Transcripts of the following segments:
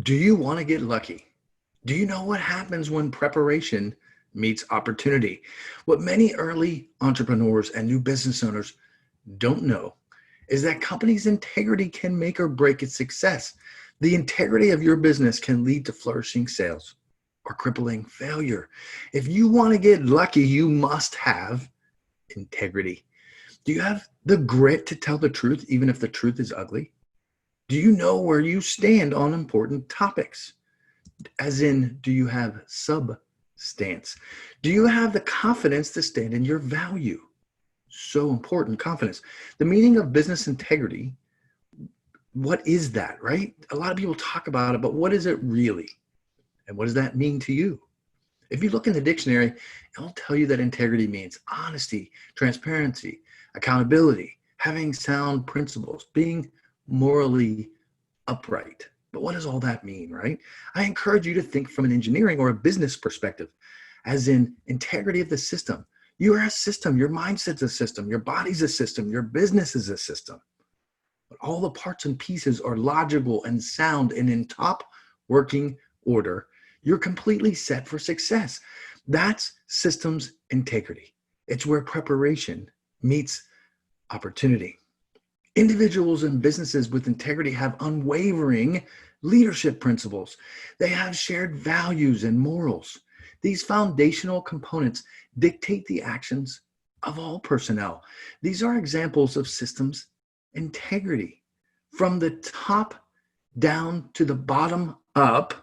Do you want to get lucky? Do you know what happens when preparation meets opportunity? What many early entrepreneurs and new business owners don't know is that company's integrity can make or break its success. The integrity of your business can lead to flourishing sales or crippling failure. If you want to get lucky, you must have integrity. Do you have the grit to tell the truth, even if the truth is ugly? Do you know where you stand on important topics? As in, do you have substance? Do you have the confidence to stand in your value? So important, confidence. The meaning of business integrity, what is that, right? A lot of people talk about it, but what is it really? And what does that mean to you? If you look in the dictionary, it'll tell you that integrity means honesty, transparency, accountability, having sound principles, being morally upright. But what does all that mean, right? I encourage you to think from an engineering or a business perspective, as in integrity of the system. You are a system, your mindset's a system, your body's a system, your business is a system. But all the parts and pieces are logical and sound and in top working order. You're completely set for success. That's systems integrity. It's where preparation meets opportunity. Individuals and businesses with integrity have unwavering leadership principles. They have shared values and morals. These foundational components dictate the actions of all personnel. These are examples of systems integrity. From the top down to the bottom up,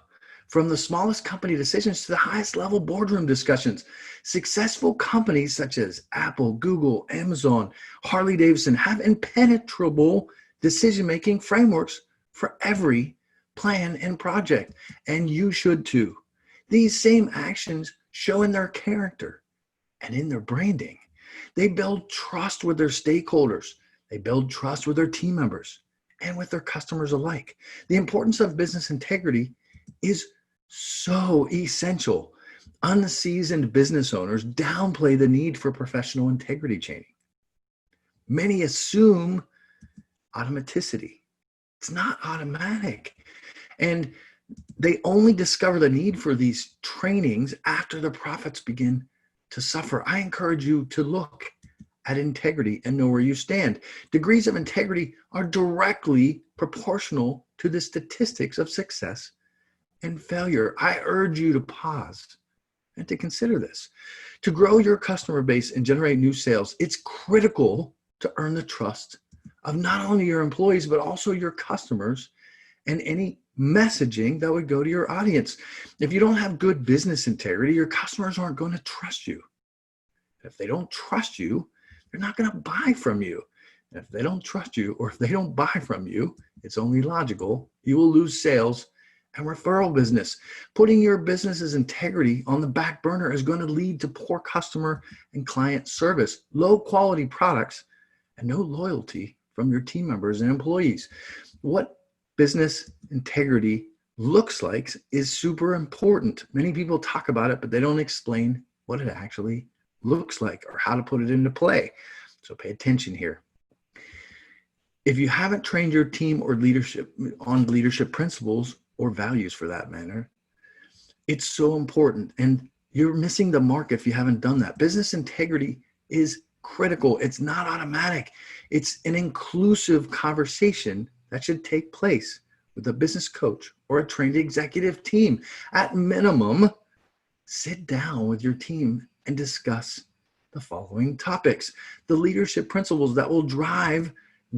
from the smallest company decisions to the highest level boardroom discussions, successful companies such as Apple, Google, Amazon, Harley-Davidson have impenetrable decision-making frameworks for every plan and project, and you should too. These same actions show in their character and in their branding. They build trust with their stakeholders. They build trust with their team members and with their customers alike. The importance of business integrity is so essential. Unseasoned business owners downplay the need for professional integrity training. Many assume automaticity. It's not automatic. And they only discover the need for these trainings after the profits begin to suffer. I encourage you to look at integrity and know where you stand. Degrees of integrity are directly proportional to the statistics of success and failure. I urge you to pause and to consider this. To grow your customer base and generate new sales, it's critical to earn the trust of not only your employees, but also your customers and any messaging that would go to your audience. If you don't have good business integrity, your customers aren't going to trust you. If they don't trust you, they're not going to buy from you. And if they don't trust you, or if they don't buy from you, it's only logical you will lose sales and referral business. Putting your business's integrity on the back burner is going to lead to poor customer and client service, low quality products, and no loyalty from your team members and employees. What business integrity looks like is super important. Many people talk about it, but they don't explain what it actually looks like or how to put it into play. So pay attention here. If you haven't trained your team or leadership on leadership principles or values for that matter, it's so important. And you're missing the mark if you haven't done that. Business integrity is critical. It's not automatic. It's an inclusive conversation that should take place with a business coach or a trained executive team. At minimum, sit down with your team and discuss the following topics: the leadership principles that will drive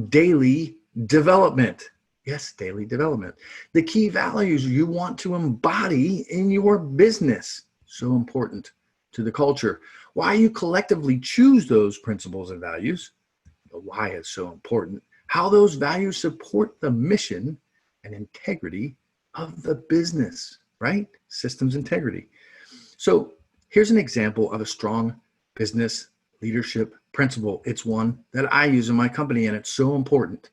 daily development. Yes, daily development. The key values you want to embody in your business. So important to the culture. Why you collectively choose those principles and values. The why is so important. How those values support the mission and integrity of the business, right? Systems integrity. So here's an example of a strong business leadership principle. It's one that I use in my company, and it's so important.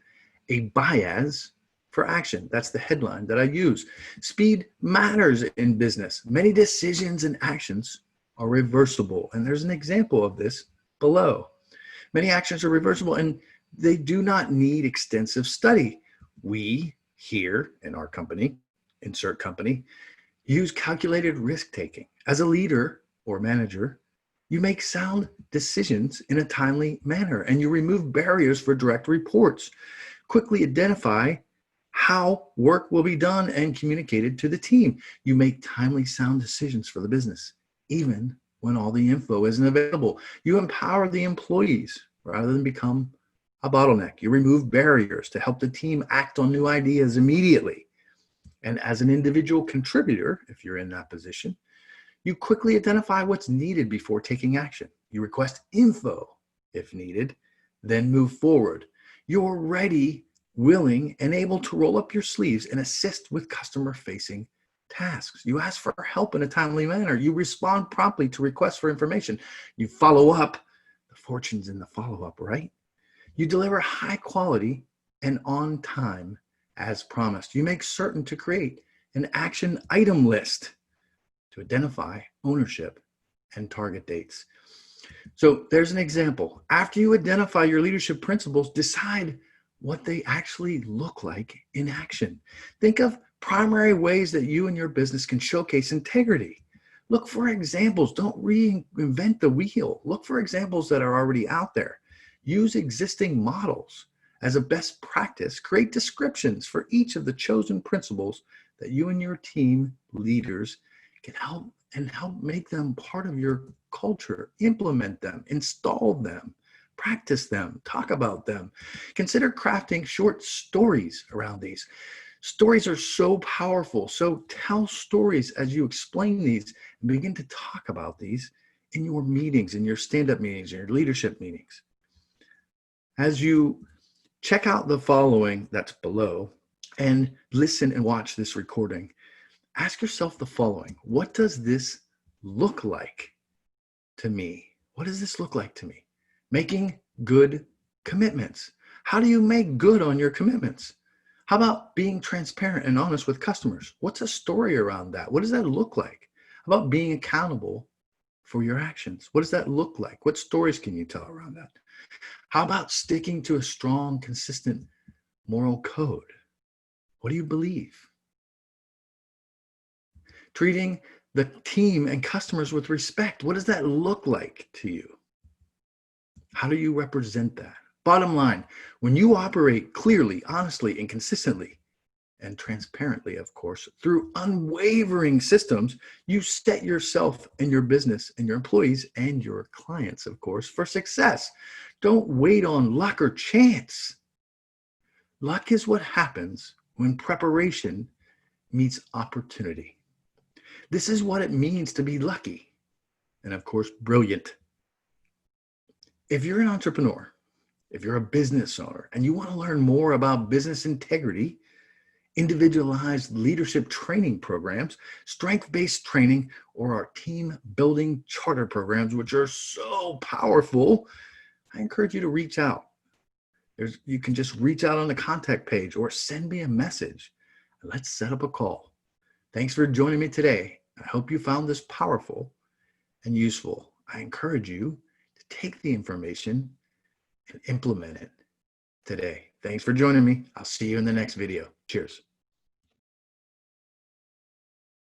A bias for action. That's the headline that I use. Speed matters in business. Many decisions and actions are reversible. And there's an example of this below. Many actions are reversible and they do not need extensive study. We here in our company insert company, use calculated risk taking. As a leader or manager, you make sound decisions in a timely manner and you remove barriers for direct reports. Quickly identify how work will be done and communicated to the team. You make timely, sound decisions for the business, even when all the info isn't available. You empower the employees rather than become a bottleneck. You remove barriers to help the team act on new ideas immediately. And as an individual contributor, if you're in that position, you quickly identify what's needed before taking action. You request info if needed, then move forward. You're ready, willing, and able to roll up your sleeves and assist with customer-facing tasks. You ask for help in a timely manner. You respond promptly to requests for information. You follow up. The fortune's in the follow-up, right? You deliver high quality and on time as promised. You make certain to create an action item list to identify ownership and target dates. So there's an example. After you identify your leadership principles, decide what they actually look like in action. Think of primary ways that you and your business can showcase integrity. Look for examples. Don't reinvent the wheel. Look for examples that are already out there. Use existing models as a best practice. Create descriptions for each of the chosen principles that you and your team leaders can help make them part of your culture. Implement them, install them, practice them, talk about them. Consider crafting short stories around these. Stories are so powerful. So tell stories as you explain these and begin to talk about these in your meetings, in your stand-up meetings, in your leadership meetings. As you check out the following that's below and listen and watch this recording, ask yourself the following. What does this look like to me? What does this look like to me? Making good commitments. How do you make good on your commitments? How about being transparent and honest with customers? What's a story around that? What does that look like? How about being accountable for your actions? What does that look like? What stories can you tell around that? How about sticking to a strong, consistent moral code? What do you believe? Treating the team and customers with respect. What does that look like to you? How do you represent that? Bottom line, when you operate clearly, honestly, and consistently, and transparently, of course, through unwavering systems, you set yourself and your business and your employees and your clients, of course, for success. Don't wait on luck or chance. Luck is what happens when preparation meets opportunity. This is what it means to be lucky and, of course, brilliant. If you're an entrepreneur, if you're a business owner, and you want to learn more about business integrity, individualized leadership training programs, strength-based training, or our team building charter programs, which are so powerful, I encourage you to reach out. You can just reach out on the contact page or send me a message. Let's set up a call. Thanks for joining me today. I hope you found this powerful and useful. I encourage you to take the information and implement it today. Thanks for joining me. I'll see you in the next video. Cheers.